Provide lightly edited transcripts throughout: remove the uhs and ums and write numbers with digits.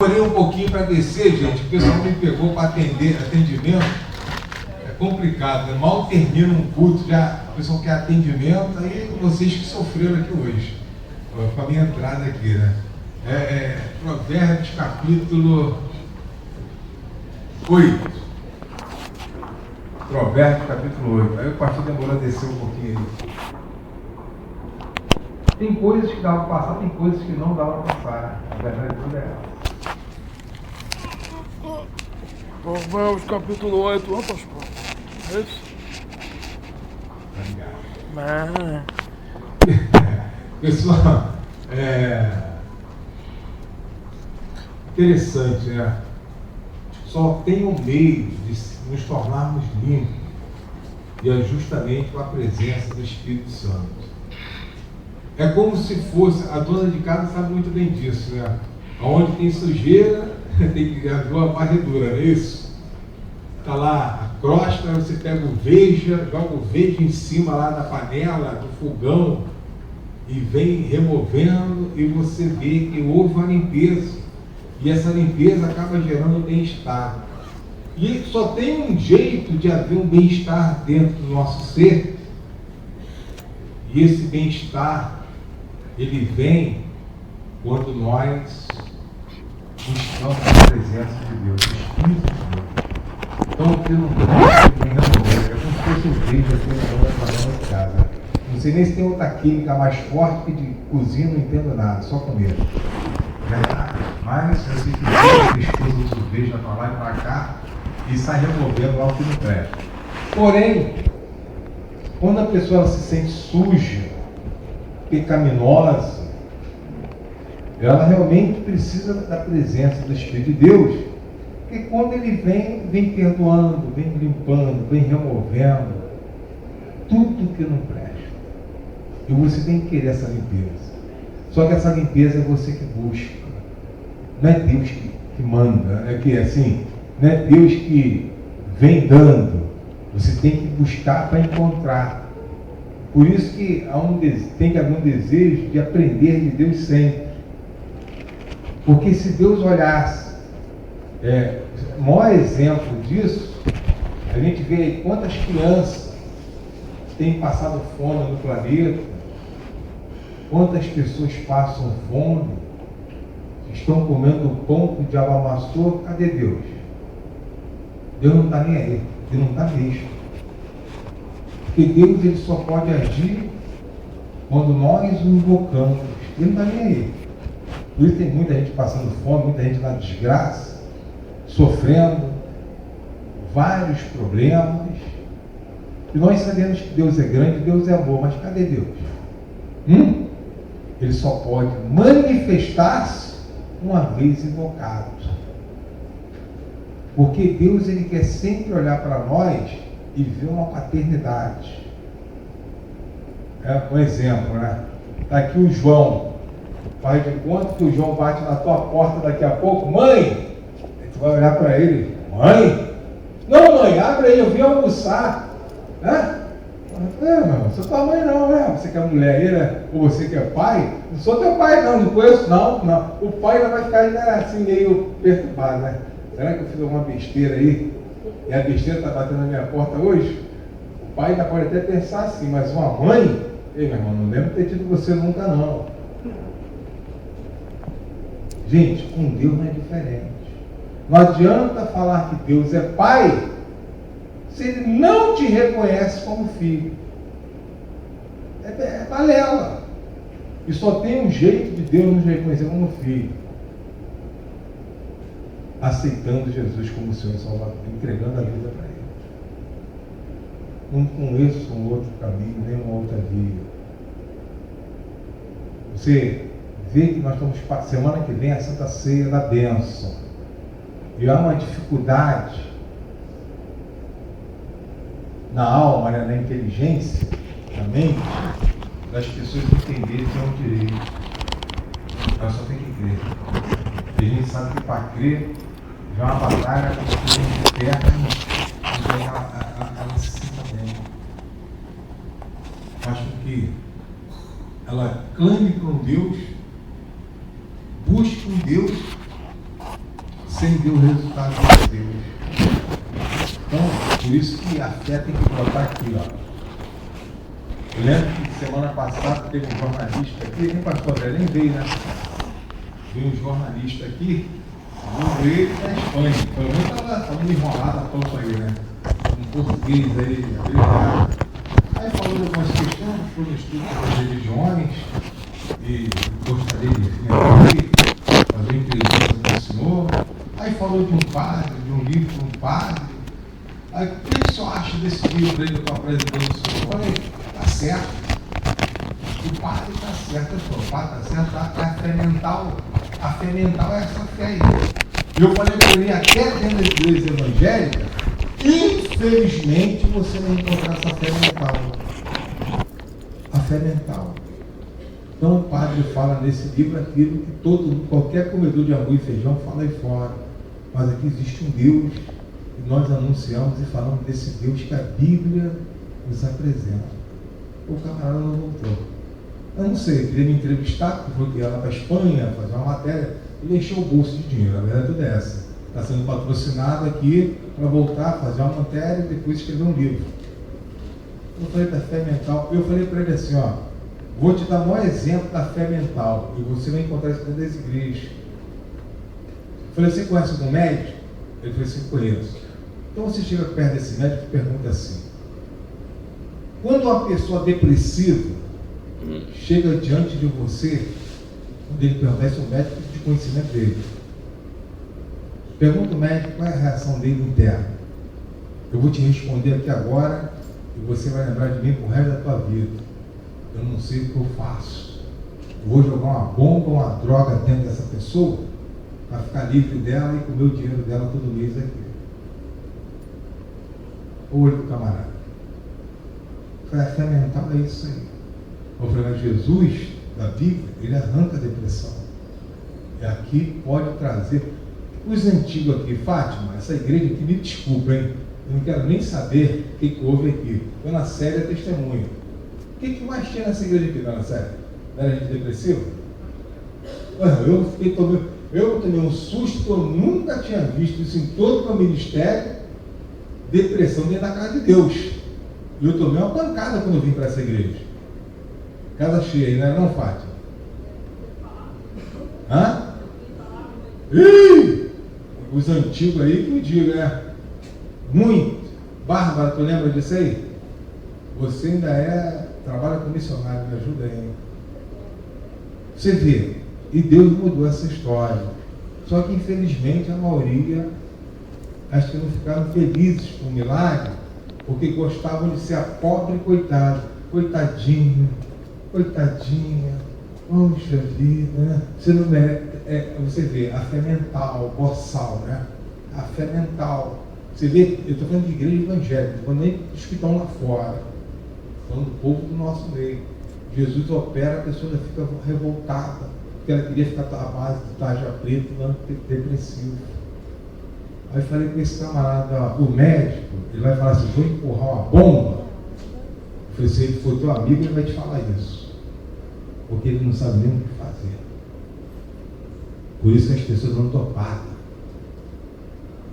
Demorei um pouquinho para descer, gente. O pessoal me pegou para atendimento. É complicado, né? Mal termina um culto, já o pessoal quer atendimento. Aí vocês que sofreram aqui hoje, com a minha entrada aqui, né? Provérbios capítulo 8. Provérbios capítulo 8. Aí o pastor demorou a descer um pouquinho aí. Tem coisas que dava para passar, tem coisas que não dava para passar. A verdade toda é essa. Provérbios capítulo 8, pastor. É isso? Obrigado. Pessoal, interessante, né? Só tem um meio de nos tornarmos limpos, e é justamente com a presença do Espírito Santo. É como se fosse, a dona de casa sabe muito bem disso, né? Onde tem sujeira, tem que haver uma varredura, não é isso? Está lá a crosta, você pega o veja, joga o veja em cima lá da panela, do fogão, e vem removendo, e você vê que houve uma limpeza. E essa limpeza acaba gerando bem-estar. E só tem um jeito de haver um bem-estar dentro do nosso ser. E esse bem-estar, ele vem quando nós buscamos a presença de Deus, o Espírito de Deus. Então, eu não estou resolver, é como se fosse um veja assim na panela de casa. Não sei nem se tem outra química mais forte que de cozinha, não entendo nada, só comer. Mas eu sei que o pescoço do veja para lá e para cá e sai removendo lá o que não presta. Porém, quando a pessoa se sente suja, pecaminosa, ela realmente precisa da presença do Espírito de Deus, porque quando ele vem perdoando, vem limpando, vem removendo tudo que não presta. E você tem que querer essa limpeza. Só que essa limpeza é você que busca. Não é Deus que manda, é que assim, não é Deus que vem dando. Você tem que buscar para encontrar. Por isso que tem que haver um desejo de aprender de Deus sempre. Porque se Deus olhasse, o maior exemplo disso, a gente vê aí quantas crianças têm passado fome no planeta, quantas pessoas passam fome, estão comendo o pão que o diabo amassou. Cadê Deus? Deus não está nem aí, Deus não está mesmo. Porque Deus ele só pode agir quando nós o invocamos. Ele não está nem aí. Por isso tem muita gente passando fome, muita gente na desgraça, sofrendo vários problemas. E nós sabemos que Deus é grande, Deus é amor, mas cadê Deus? Ele só pode manifestar-se uma vez invocado. Porque Deus ele quer sempre olhar para nós e ver uma paternidade. Um exemplo, né? Está aqui o João. Faz de conta que o João bate na tua porta daqui a pouco. Mãe! Tu vai olhar para ele. Mãe? Não, mãe, abre aí, eu vim almoçar. Não sou tua mãe não, né? Você que é mulher aí, né? Ou você que é pai? Não sou teu pai não conheço não. O pai ainda vai ficar ainda assim meio perturbado, né? Será que eu fiz alguma besteira aí? E a besteira está batendo na minha porta hoje? O pai ainda pode até pensar assim, mas uma mãe? Ei, meu irmão, não lembro de ter tido você nunca não. Gente, com Deus não é diferente. Não adianta falar que Deus é pai se ele não te reconhece como filho. É balela. E só tem um jeito de Deus nos reconhecer como filho: aceitando Jesus como Senhor e Salvador, entregando a vida para Ele. Não conheço um outro caminho, nem uma outra via. Você vê que nós estamos, semana que vem, a Santa Ceia da bênção. E há uma dificuldade na alma, né, na inteligência, na mente, das pessoas entenderem que é um direito. Nós só tem que crer. E a gente sabe que para crer já é uma batalha com a gente interna, então ela se sinta bem. Faz com que ela clame para um Deus, busque um Deus sem ver o resultado de Deus. Então, por isso que a fé tem que botar aqui, ó. Eu lembro que semana passada teve um jornalista aqui, nem pastor André nem veio, né? Veio um jornalista aqui, veio ele da Espanha. Pelo menos estava enrolado a topa aí, né? Um português aí, habilitado. Aí falou de algumas questões, foi no estudo das religiões, e gostaria de fazer uma entrevista com o senhor. Aí falou de um padre, de um livro de um padre. Aí, o que o senhor acha desse livro aí que eu estou apresentando ao senhor? Eu falei, está certo. O padre está certo, o padre está certo, a fé mental. A fé mental é essa fé aí. Eu falei para ele, até dentro da igreja evangélica, infelizmente você vai encontrar essa fé mental. A fé mental. Então o padre fala nesse livro aquilo que qualquer comedor de arroz e feijão fala aí fora. Mas aqui existe um Deus e nós anunciamos e falamos desse Deus que a Bíblia nos apresenta. O camarada não voltou. Eu não sei, queria me entrevistar, porque foi que ela para a Espanha, fazer uma matéria, e encheu o bolso de dinheiro. A verdade é tudo essa. Está sendo patrocinado aqui para voltar, fazer uma matéria e depois escrever um livro. Eu falei da fé mental, eu falei para ele assim, ó, vou te dar o maior exemplo da fé mental, e você vai encontrar isso dentro das igrejas. Eu falei, você conhece algum médico? Ele falou assim, conheço. Então você chega perto desse médico e pergunta assim, quando uma pessoa depressiva chega diante de você, quando ele perguntar isso, o médico de conhecimento dele. Pergunta o médico qual é a reação dele interna. Eu vou te responder aqui agora e você vai lembrar de mim pro resto da tua vida. Eu não sei o que eu faço. Eu vou jogar uma bomba, uma droga dentro dessa pessoa para ficar livre dela e comer o dinheiro dela todo mês aqui. Olho do camarada. A fé mental é isso aí. Eu falei, mas Jesus, da Bíblia, ele arranca a depressão. E aqui pode trazer. Os antigos aqui, Fátima, essa igreja aqui, me desculpa, hein? Eu não quero nem saber o que houve aqui. Dona Célia é testemunha. O que mais tinha nessa igreja aqui, Dona Célia? Era gente depressiva? Eu tomei um susto que eu nunca tinha visto isso em todo o meu ministério. Depressão dentro da casa de Deus. E eu tomei uma pancada quando eu vim para essa igreja. Casa cheia, não é não, Fátima? Hã? Ih! Os antigos aí que eu digo, né? Muito. Bárbara, tu lembra disso aí? Você ainda trabalha com missionário, me ajuda aí. Você vê, e Deus mudou essa história. Só que infelizmente a maioria, acho que não ficaram felizes com o milagre, porque gostavam de ser a pobre coitada. Coitadinho, coitadinha, poxa vida, né? Você não você vê, a fé mental, boçal, né? A fé mental. Você vê, eu estou falando de igreja evangélica, estou falando nem dos que estão lá fora, falando do povo do nosso meio. Jesus opera, a pessoa fica revoltada, porque ela queria ficar à base de tarja preta, não depressivo. Aí eu falei com esse camarada, o médico, ele vai falar assim, vou empurrar uma bomba. Eu falei, se ele for teu amigo, ele vai te falar isso. Porque ele não sabe nem o que fazer. Por isso que as pessoas não toparam.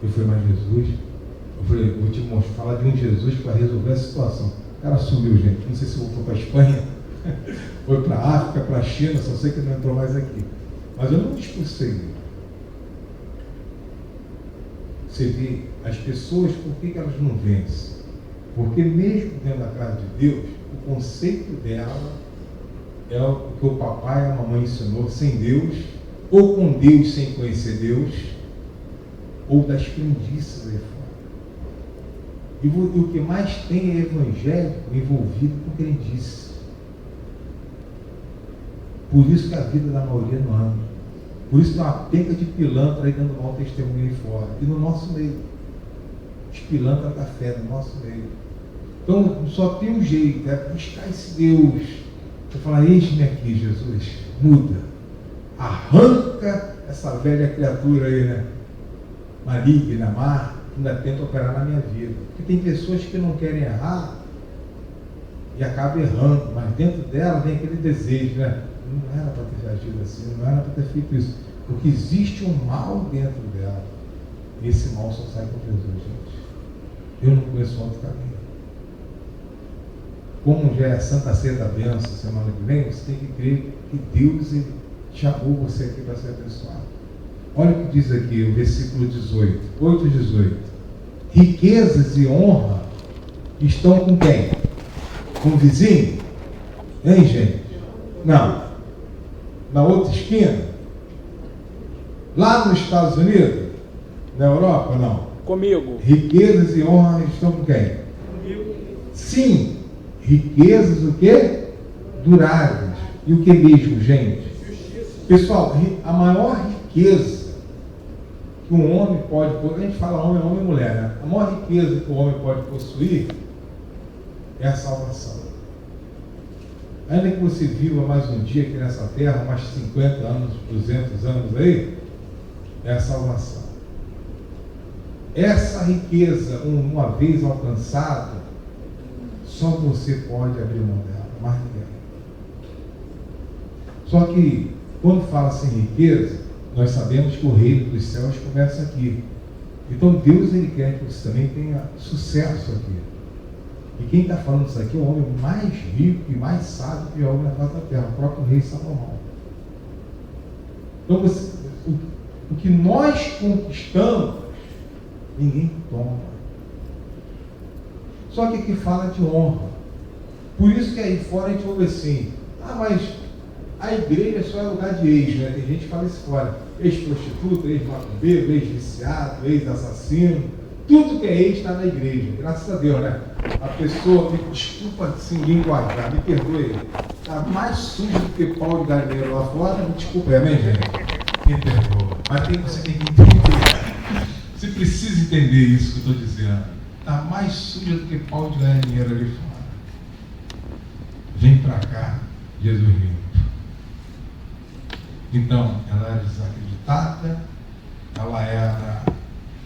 Eu falei, mas Jesus, eu falei, vou te mostrar, falar de um Jesus que vai resolver a situação. O cara sumiu, gente. Não sei se voltou para a Espanha, foi para a África, para a China, só sei que ele não entrou mais aqui. Mas eu não expulsei ele. Você vê, as pessoas, por que elas não vencem? Porque mesmo dentro da casa de Deus, o conceito dela é o que o papai e a mamãe ensinou, sem Deus, ou com Deus sem conhecer Deus, ou das crendices aí fora. E o que mais tem é evangélico envolvido com crendice. Por isso que a vida da maioria não anda. Por isso tem uma penca de pilantra aí dando mau testemunho aí fora. E no nosso meio. Os pilantras da fé no nosso meio. Então só tem um jeito, é buscar esse Deus. Você fala, eis-me aqui, Jesus. Muda. Arranca essa velha criatura aí, né? Maligna, má, que ainda tenta operar na minha vida. Porque tem pessoas que não querem errar e acabam errando, mas dentro dela vem aquele desejo, né? Não era para ter agido assim, não era para ter feito isso. Porque existe um mal dentro dela. Esse mal só sai com Jesus, gente. Eu não conheço outro caminho. Como já é a Santa Ceia da Bênção semana que vem, você tem que crer que Deus ele chamou você aqui para ser abençoado. Olha o que diz aqui, o versículo 18, 8:18. Riquezas e honra estão com quem? Com o vizinho? Hein, gente? Não. Na outra esquina? Lá nos Estados Unidos? Na Europa? Não. Comigo. Riquezas e honra estão com quem? Comigo. Sim. Riquezas o quê? Duráveis. E o que mesmo, gente? Pessoal, a maior riqueza que um homem pode possuir, a gente fala homem, homem e mulher, né? A maior riqueza que o homem pode possuir é a salvação. Ainda que você viva mais um dia aqui nessa terra, mais 50 anos, 200 anos aí, é a salvação. Essa riqueza, uma vez alcançada, só você pode abrir mão dela, mais ninguém. Só que, quando fala-se em riqueza, nós sabemos que o reino dos céus começa aqui. Então Deus ele quer que você também tenha sucesso aqui. E quem está falando isso aqui é o homem mais rico e mais sábio que houve na face da terra, o próprio rei Salomão. Então o que nós conquistamos, ninguém toma. Só que aqui fala de honra. Por isso que aí fora a gente ouve assim, mas a igreja só é lugar de ex, né? Tem gente que fala isso fora. Ex-prostituta, ex-macumbeiro, ex-viciado, ex-assassino. Tudo que é ex está na igreja. Graças a Deus, né? A pessoa, me desculpa se linguajar, me perdoe. Está mais sujo do que pau de galinheiro lá fora. Me desculpa, amém, gente? Me perdoa. Mas você tem que entender. Você precisa entender isso que eu estou dizendo. Está mais suja do que pau de galinheiro ali fora. Vem para cá, Jesus limpo. Então, ela era desacreditada, ela era,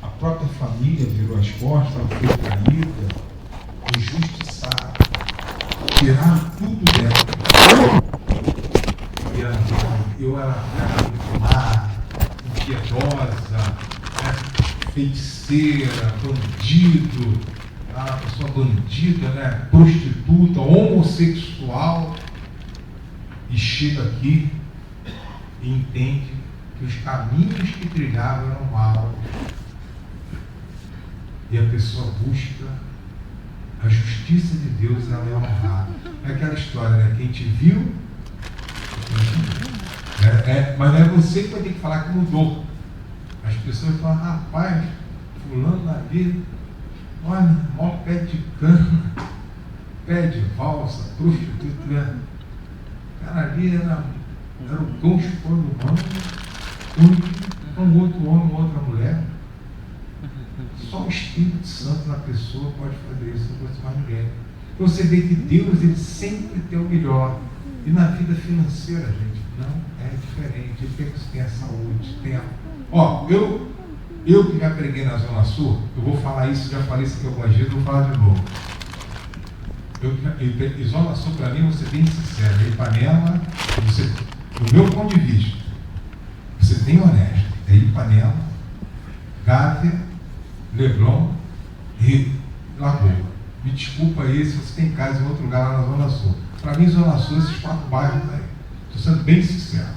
a própria família virou as costas, ela foi traída, injustiçada, tiraram tudo dela. Eu era muito má, impiedosa, feiticeira, bandido, uma pessoa bandida, né? Prostituta, homossexual, e chega aqui e entende que os caminhos que trilhava eram maus. E a pessoa busca a justiça de Deus, ela é honrada. É aquela história, né? Quem te viu, mas não é você que vai ter que falar que mudou. As pessoas falam, rapaz, fulano na vida, olha, mó pé de cana, pé de valsa, prostituta. Cara, ali era o cão chupando mão, um outro homem, uma outra mulher. Só o Espírito Santo na pessoa pode fazer isso, não pode mais ninguém. Então você vê que Deus ele sempre tem o melhor. E na vida financeira, gente, não é diferente. Ele quer que você tenha saúde, tenha. Eu que já preguei na Zona Sul, eu vou falar isso, já falei isso aqui algumas vezes, vou falar de novo. E Zona Sul, para mim, vou ser bem sincero, Ipanema, do meu ponto de vista, você bem honesto, é Ipanema, Gávea, Leblon e Lagoa. Me desculpa aí se você tem casa em outro lugar lá na Zona Sul. Para mim, Zona Sul, esses 4 bairros aí. Estou sendo bem sincero.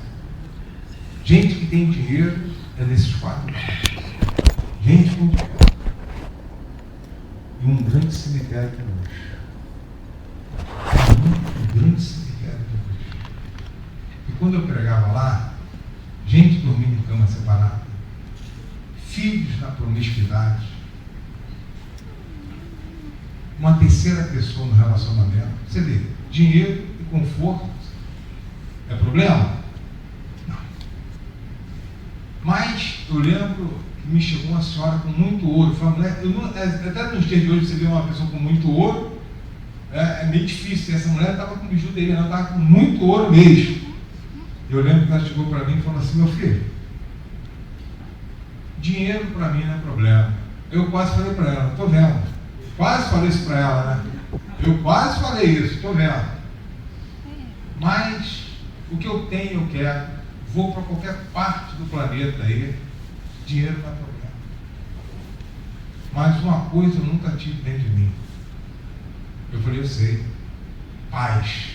Gente que tem dinheiro é nesses 4 bairros. Gente com dinheiro. E um grande cemitério de luxo. Um grande cemitério de luxo. E quando eu pregava lá, gente dormindo em cama separada, filhos na promiscuidade, uma terceira pessoa no relacionamento. Você vê, dinheiro e conforto é problema? Não. Mas eu lembro que me chegou uma senhora com muito ouro. Falei, até nos dias de hoje você vê uma pessoa com muito ouro, é meio difícil. Essa mulher estava com bijuteria, ela estava com muito ouro mesmo. Eu lembro que ela chegou para mim e falou assim, meu filho, dinheiro para mim não é problema. Eu quase falei para ela, estou vendo. Quase falei isso para ela, né? Eu quase falei isso, estou vendo. Mas o que eu tenho, eu quero. Vou para qualquer parte do planeta aí. Dinheiro não é problema. mas uma coisa eu nunca tive dentro de mim. Eu falei, eu sei, paz.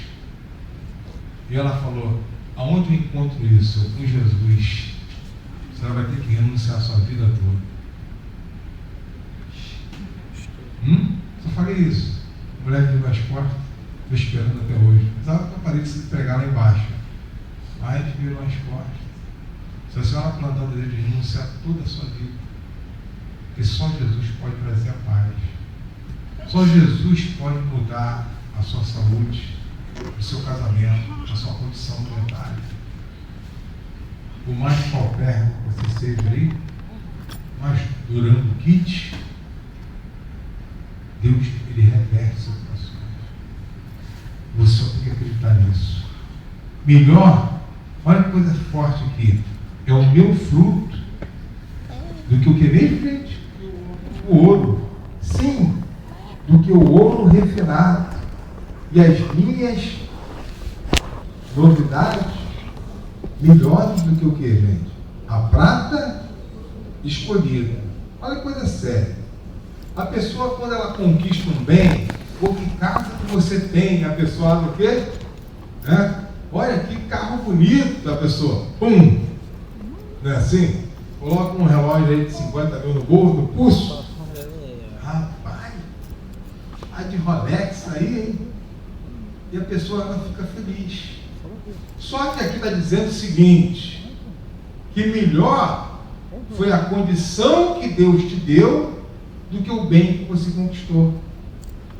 E ela falou, aonde eu encontro isso? Com Jesus. Você vai ter que renunciar a sua vida toda. Só falei isso. A mulher virou as costas, estou esperando até hoje. Sabe que eu parei de se pregar lá embaixo. Mas virou as costas. Se a senhora plantar o desejo de renunciar toda a sua vida, porque só Jesus pode trazer a paz. Só Jesus pode mudar a sua saúde, o seu casamento, a sua condição monetária. Por mais paupérrimo que você seja aí, mas durante o kit, Deus, Ele reverte situações. Você só tem que acreditar nisso. Melhor, olha que coisa forte aqui, é o meu fruto do que o que vem frente, o ouro. Sim, do que o ouro refinado. E as minhas novidades, melhores do que o que, gente? A prata escolhida. Olha que coisa séria. A pessoa, quando ela conquista um bem, ou que casa que você tem, a pessoa abre o quê? Olha que carro bonito da pessoa. Pum! Não é assim? Coloca um relógio aí de 50 mil no bolso, no pulso. Rapaz, a de Rolex aí, hein? E a pessoa, ela fica feliz. Só que aqui está dizendo o seguinte, que melhor foi a condição que Deus te deu do que o bem que você conquistou.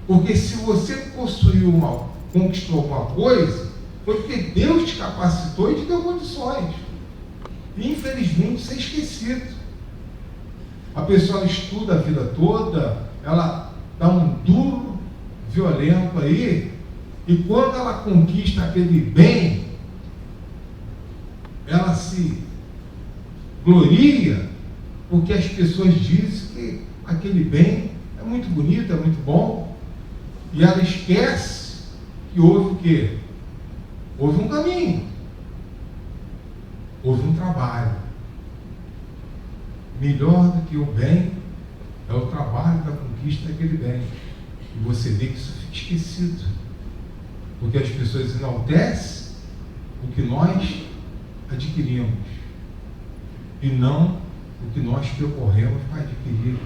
Porque se você conquistou alguma coisa, foi porque Deus te capacitou e te deu condições. E infelizmente isso é esquecido. A pessoa estuda a vida toda, ela dá um duro violento aí, e quando ela conquista aquele bem, ela se gloria, porque as pessoas dizem que aquele bem é muito bonito, é muito bom, e ela esquece que houve o quê? Houve um caminho, houve um trabalho. Melhor do que o bem é o trabalho da conquista daquele bem. E você vê que isso fica esquecido, porque as pessoas enaltecem o que nós adquirimos e não o que nós percorremos para adquirir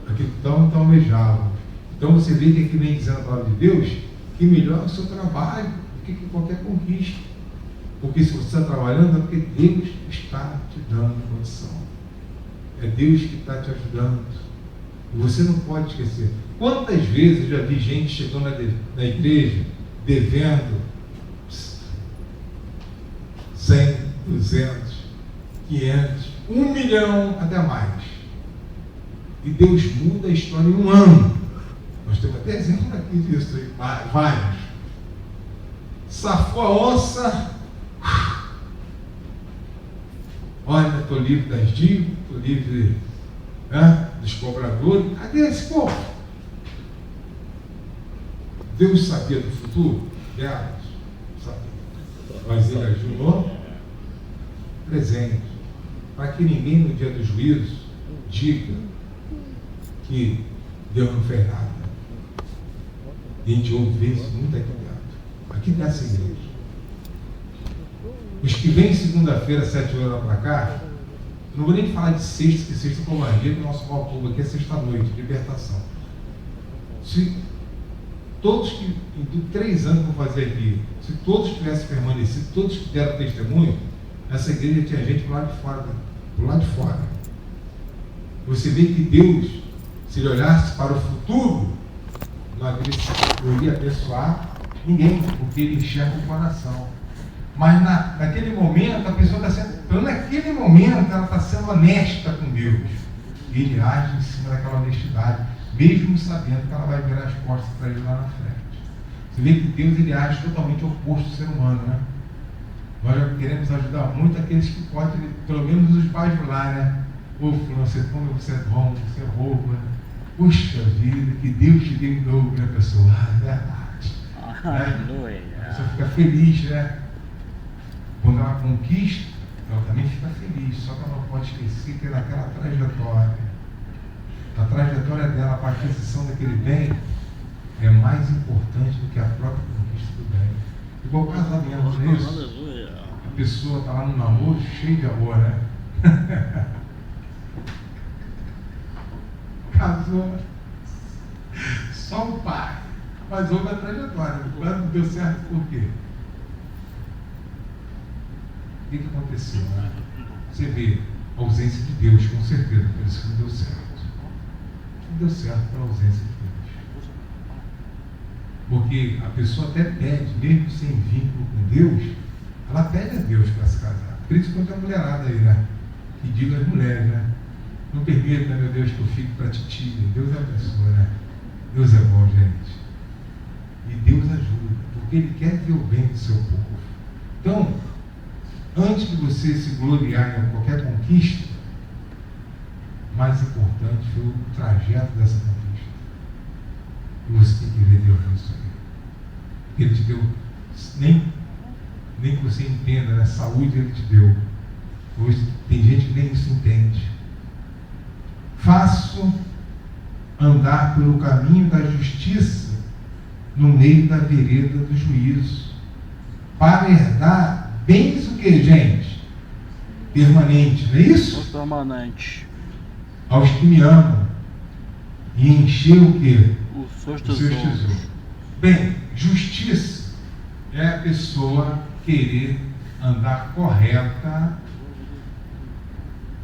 aquilo tão almejávamos. Então você vê que aqui vem dizendo a palavra de Deus que melhor é o seu trabalho do que qualquer conquista. Porque se você está trabalhando é porque Deus está te dando condição. É Deus que está te ajudando. E você não pode esquecer. Quantas vezes eu já vi gente chegando na igreja devendo 100, 200, 500, 1 milhão, até mais. E Deus muda a história em um ano. Nós temos até exemplo aqui disso aí, vários. Safou a onça. Olha, estou livre das dívidas, estou livre dos cobradores. Cadê esse povo? Deus sabia do futuro delas? Sabia. Mas ele agiu no presente, para que ninguém no dia do juízo diga que Deus não fez nada. E a gente ouve isso muito aqui dentro. Aqui nessa igreja. Os que vêm segunda-feira, 7 horas para cá, não vou nem falar de sexta, que sexta é covardia, que o nosso maior público aqui é sexta-noite, libertação. Se todos que, em 3 anos que eu vou fazer aqui, se todos tivessem permanecido, todos que deram testemunho, essa igreja tinha gente do lado de fora. Do lado de fora. Você vê que Deus, se ele olhasse para o futuro, não iria abençoar ninguém, porque ele enxerga o coração. Mas naquele momento, a pessoa está sendo, naquele momento, ela está sendo honesta com Deus. E ele age em cima daquela honestidade, mesmo sabendo que ela vai virar as costas para ele lá na frente. Você vê que Deus, ele age totalmente oposto ao ser humano, né? Nós queremos ajudar muito aqueles que podem, pelo menos nos bajular, né? Ô, fulano, você come, você é bom, você rouba. Puxa vida, que Deus te deu em dobro, né, pessoa? É verdade. Aleluia. A pessoa fica feliz, né? Quando ela conquista, ela também fica feliz, só que ela não pode esquecer que naquela trajetória A trajetória dela para a aquisição daquele bem é mais importante do que a própria conquista do bem. Igual casamento, não é isso? A pessoa está lá no namoro cheio de amor, né? Casou, só o pai, mas houve a trajetória. O plano não deu certo por quê? O que aconteceu? Né? Você vê a ausência de Deus, com certeza, por isso que não deu certo. Não deu certo pela ausência de Deus. Porque a pessoa até pede, mesmo sem vínculo com Deus, ela pede a Deus para se casar. Por isso que tem a mulherada aí, né? Que diga às mulheres, né? Não permita, meu Deus, que eu fique para titia. Deus abençoa, né? Deus é bom, gente. E Deus ajuda, porque Ele quer ver o bem do seu povo. Então, antes de você se gloriar em qualquer conquista, mais importante foi o trajeto dessa conquista. E você tem que ver Deus nisso aí. Ele te deu, nem que você entenda, né? Saúde Ele te deu. Hoje tem gente que nem isso entende. Faço andar pelo caminho da justiça no meio da vereda do juízo, para herdar bens o que, gente? Permanente, não é isso? Permanente. Aos que me amam e encher o que? Os seus tesouros. Bem, justiça é a pessoa querer andar correta,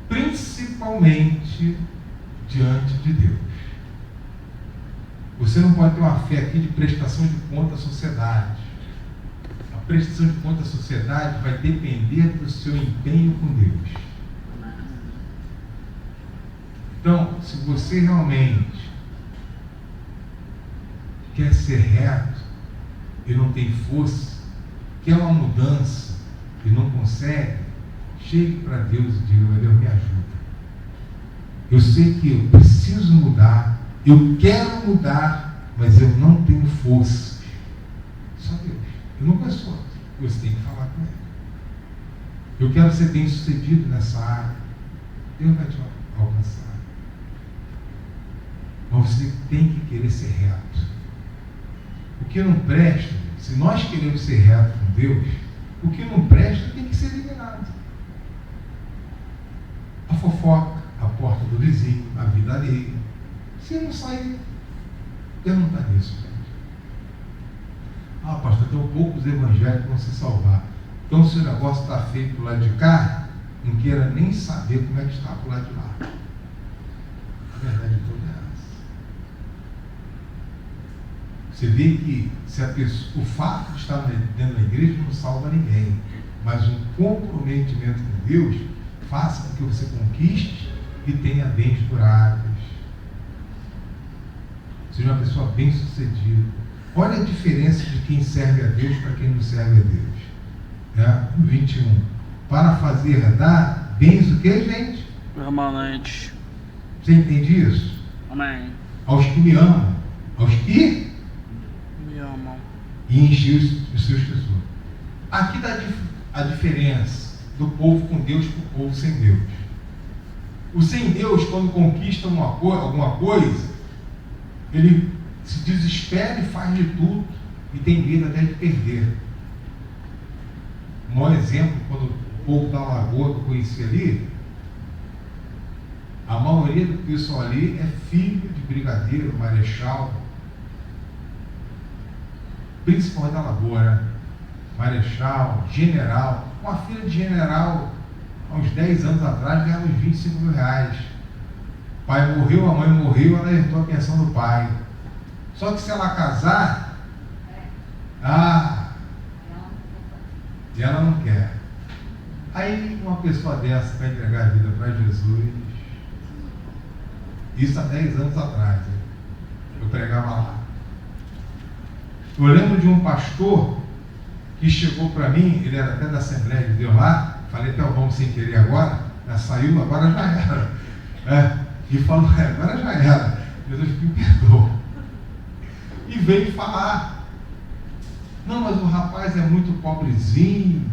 principalmente diante de Deus. Você não pode ter uma fé aqui de prestação de conta à sociedade. A prestação de conta à sociedade vai depender do seu empenho com Deus. Então, se você realmente quer ser reto e não tem força, quer uma mudança e não consegue, chegue para Deus e diga: meu Deus, me ajuda. Eu sei que eu preciso mudar, eu quero mudar, mas eu não tenho força. Só Deus. Eu não conheço outro. Você tem que falar com Ele. Eu quero ser bem sucedido nessa área. Deus vai te alcançar. Mas você tem que querer ser reto. O que não presta, se nós queremos ser reto com Deus, o que não presta tem que ser eliminado. A fofoca, a porta do vizinho, a vida alheia. Se não sair, Deus não está nisso, gente. Ah, pastor, tem poucos evangélicos que vão se salvar. Então, se o negócio está feio do lado de cá, não queira nem saber como é que está do lado de lá. A verdade é toda essa. Você vê que se a pessoa, o fato de estar dentro da igreja não salva ninguém, mas um comprometimento com Deus faça com que você conquiste e tenha bens duráveis. Seja uma pessoa bem sucedida. Olha a diferença de quem serve a Deus para quem não serve a Deus. 21. Para fazer herdar bens o que, gente? Permanente. Você entende isso? Amém. Aos que me amam. Aos que Me amam. e encher os seus tesouros. Aqui está a diferença do povo com Deus para o povo sem Deus. O sem Deus, quando conquista alguma coisa, ele se desespera e faz de tudo e tem medo até de perder. Um maior exemplo, quando o povo da Lagoa que eu conheci ali, a maioria do pessoal ali é filho de brigadeiro, marechal, principalmente da Lagoa, né? Marechal, general. Uma filha de general, há uns 10 anos atrás, ganhava uns 25 mil reais. O pai morreu, a mãe morreu, ela herdou a pensão do pai. Só que se ela casar, e ela não quer. Aí uma pessoa dessa vai entregar a vida para Jesus. Isso há 10 anos atrás. Eu pregava lá. Eu lembro de um pastor que chegou para mim, ele era até da Assembleia de Deus lá, falei até o nome sem querer agora, já saiu, agora já era. E falou: agora já era, Jesus me perdoa. E veio falar: não, mas o rapaz é muito pobrezinho.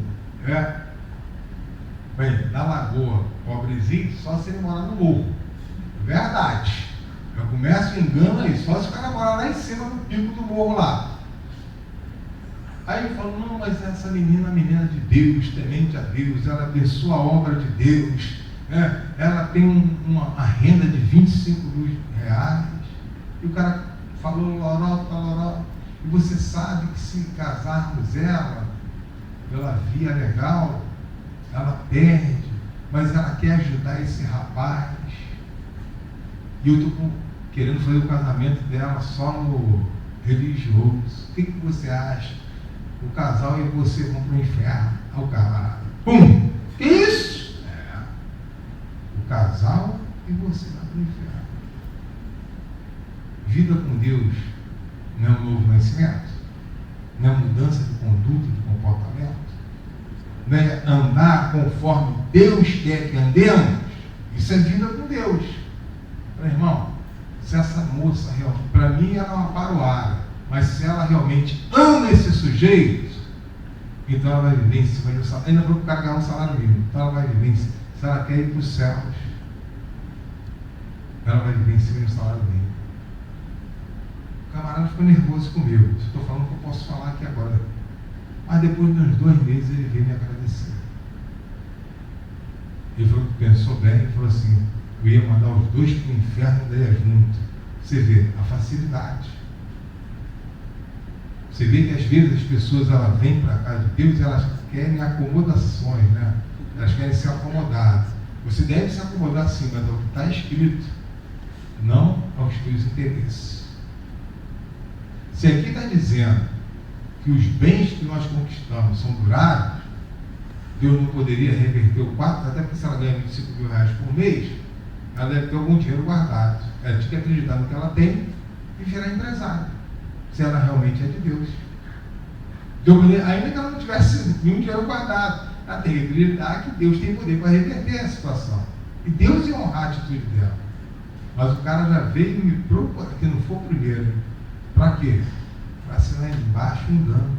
Bem, na Lagoa, pobrezinho, só se ele morar no morro. Verdade. Já começa o engano aí, só se o cara morar lá em cima no pico do morro lá. Aí eu falo, não, mas essa menina é menina de Deus, temente a Deus, ela abençoa a obra de Deus, né? Ela tem uma renda de 25 mil reais. E o cara falou loró, e você sabe que se casarmos ela pela via legal, ela perde, mas ela quer ajudar esse rapaz. E eu estou querendo fazer o casamento dela só no religioso. O que você acha? O casal e você vão para o inferno. Ao camarada. Pum! Que isso? O casal e você vai para o inferno. Vida com Deus não é um novo nascimento, não é mudança de conduta, de comportamento, não é andar conforme Deus quer que andemos. Isso é vida com Deus. Meu irmão, se essa moça realmente, para mim ela é uma paruara, mas se ela realmente ama esse sujeito, então ela vai viver em cima de um salário. Ainda vou carregar um salário mínimo, então ela vai viver em cima. Se ela quer ir para os céus, ela vai viver em cima de um salário mínimo. O camarada ficou nervoso comigo. Estou falando que eu posso falar aqui agora. Mas depois de uns 2 meses ele veio me agradecer. Ele falou que pensou bem e falou assim, eu ia mandar os dois para o inferno e daí junto. Você vê a facilidade. Você vê que às vezes as pessoas elas vêm para a casa de Deus e elas querem acomodações, né? Elas querem ser acomodadas. Você deve se acomodar sim, mas é o que está escrito, não aos teus interesses. Se aqui está dizendo que os bens que nós conquistamos são duráveis, Deus não poderia reverter o 4, até porque se ela ganha 25 mil reais por mês, ela deve ter algum dinheiro guardado. Ela tem que acreditar no que ela tem e virar empresária, se ela realmente é de Deus. Ainda que ela não tivesse nenhum dinheiro guardado, ela tem que acreditar que Deus tem poder para reverter a situação. E Deus ia honrar a atitude dela. Mas o cara já veio me procurar, que não for primeiro. Para quê? Para ser lá embaixo engano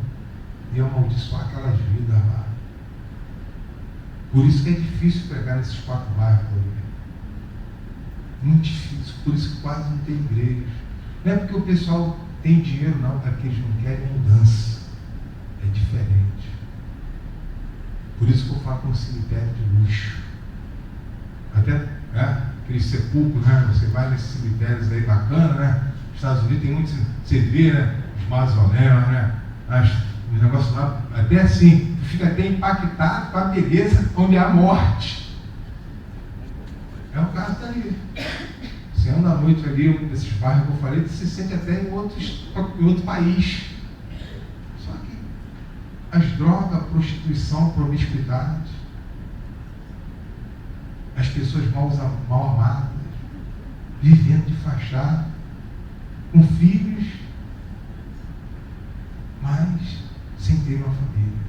e amaldiçoar aquelas vidas lá. Por isso que é difícil pregar nesses 4 bairros ali. Muito difícil, por isso que quase não tem igrejas. Não é porque o pessoal tem dinheiro, não, é porque eles não querem mudança. É diferente. Por isso que eu falo com um cemitério de luxo. Até aqueles sepulcros, né? Você vai nesses cemitérios aí bacana, né? Nos Estados Unidos tem muitos, você vê, né? Os mausoléus, né? Os negócios lá, até assim, tu fica até impactado com a beleza onde há morte. É o caso dali. Você anda à noite ali, nesses bairros que eu falei, você se sente até em outro país. Só que as drogas, a prostituição, a promiscuidade, as pessoas mal amadas, vivendo de fachada, com filhos, mas sem ter uma família,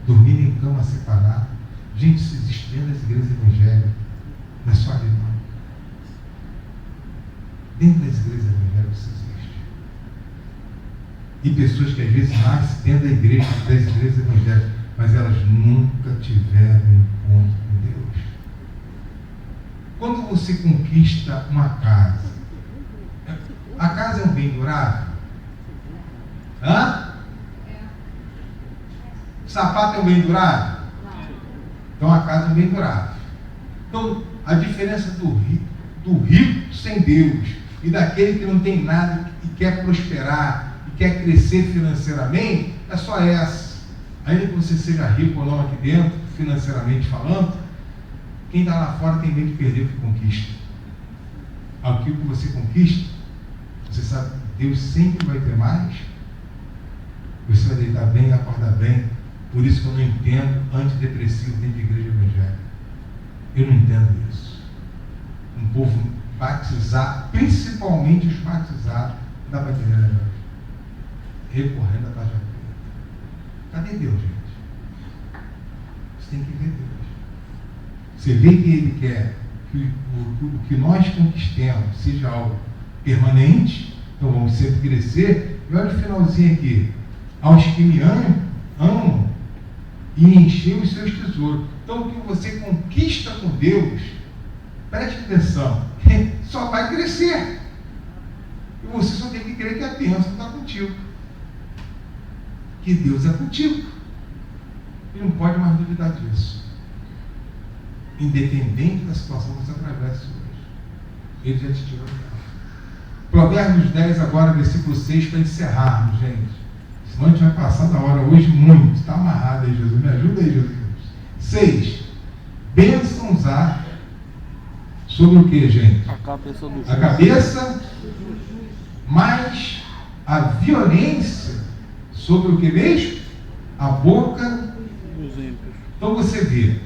dormindo em cama separada. Gente, isso existe dentro das igrejas evangélicas, não é só ali não. Dentro das igrejas evangélicas isso existe. E pessoas que às vezes nascem dentro das igrejas evangélicas, mas elas nunca tiveram encontro com Deus. Quando você conquista uma casa, a casa é um bem durável? O sapato é um bem durável? Então a casa é um bem durável. Então a diferença do rico sem Deus e daquele que não tem nada e quer prosperar e quer crescer financeiramente é só essa. Ainda que você seja rico ou não aqui dentro, financeiramente falando, quem está lá fora tem medo de perder o que conquista. Aquilo que você conquista, você sabe que Deus sempre vai ter mais. Você vai deitar bem, acordar bem. Por isso que eu não entendo antidepressivo dentro de igreja evangélica. Eu não entendo isso. Um povo batizado, principalmente os batizados, não dá para entender, né? Recorrendo à tarja preta. Cadê Deus, gente? Você tem que ver Deus. Você vê que Ele quer que o que nós conquistemos seja algo permanente, então vamos sempre crescer. E olha o finalzinho aqui. Aos que me amam e encher os seus tesouros. Então o que você conquista com Deus, preste atenção, só vai crescer. E você só tem que crer que a bênção está contigo. Que Deus é contigo. E não pode mais duvidar disso. Independente da situação que você atravessa hoje. Ele já te tirou dela. Provérbios 10 agora, versículo 6, para encerrarmos, gente. Senão a gente vai passar da hora hoje muito. Está amarrado aí, Jesus. Me ajuda aí, Jesus. 6. Bênçãos há sobre o que, gente? A cabeça do juiz. A cabeça, mas a violência sobre o que mesmo? A boca Dos ímpios. Então você vê,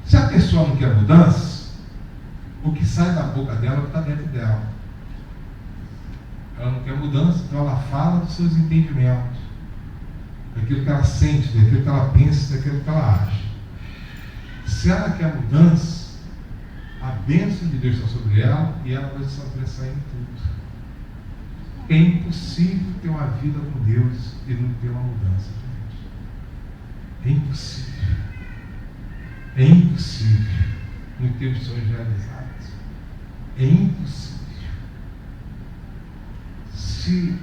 se a pessoa não quer mudança, o que sai da boca dela está dentro dela. Ela não quer mudança, então ela fala dos seus entendimentos, daquilo que ela sente, daquilo que ela pensa, daquilo que ela acha. Se ela quer mudança, a bênção de Deus está sobre ela e ela vai se sobressair em tudo. É impossível ter uma vida com Deus e não ter uma mudança, gente. É impossível. É impossível não ter os sonhos realizados. É impossível. Se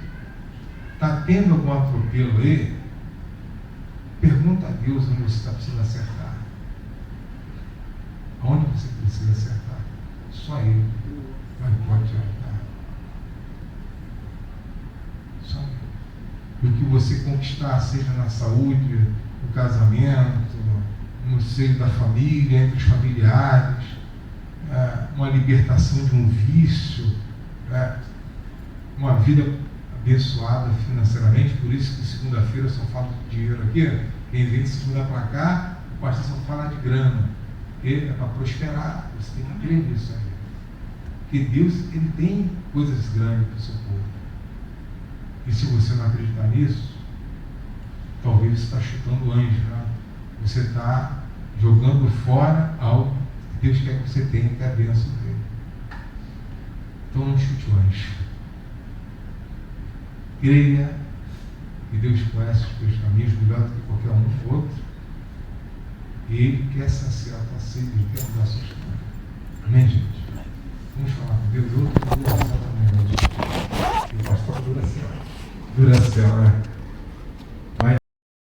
está tendo algum atropelo aí, pergunta a Deus onde você está precisando acertar. Onde você precisa acertar? Só Ele pode te ajudar. Só Ele. E o que você conquistar, seja na saúde, no casamento, no seio da família, entre os familiares, uma libertação de um vício, uma vida abençoada financeiramente. Por isso que segunda-feira eu só falo de dinheiro aqui. Quem vem de segunda para cá, o pastor só fala de grana. Porque é para prosperar. Você tem que crer nisso aí. Que Deus, Ele tem coisas grandes para o seu povo. E se você não acreditar nisso, talvez você está chutando anjo, né? Você está jogando fora algo que Deus quer que você tenha, que é a bênção dele. Então não chute o anjo. Creia que Deus conhece os teus caminhos melhor do que qualquer um outro. E Ele quer saciar a tua sede, Ele quer mudar a sua história. Amém, gente? Vamos falar com Deus. Outro Duracell também hoje. E o pastor Duracell. Duracell, né?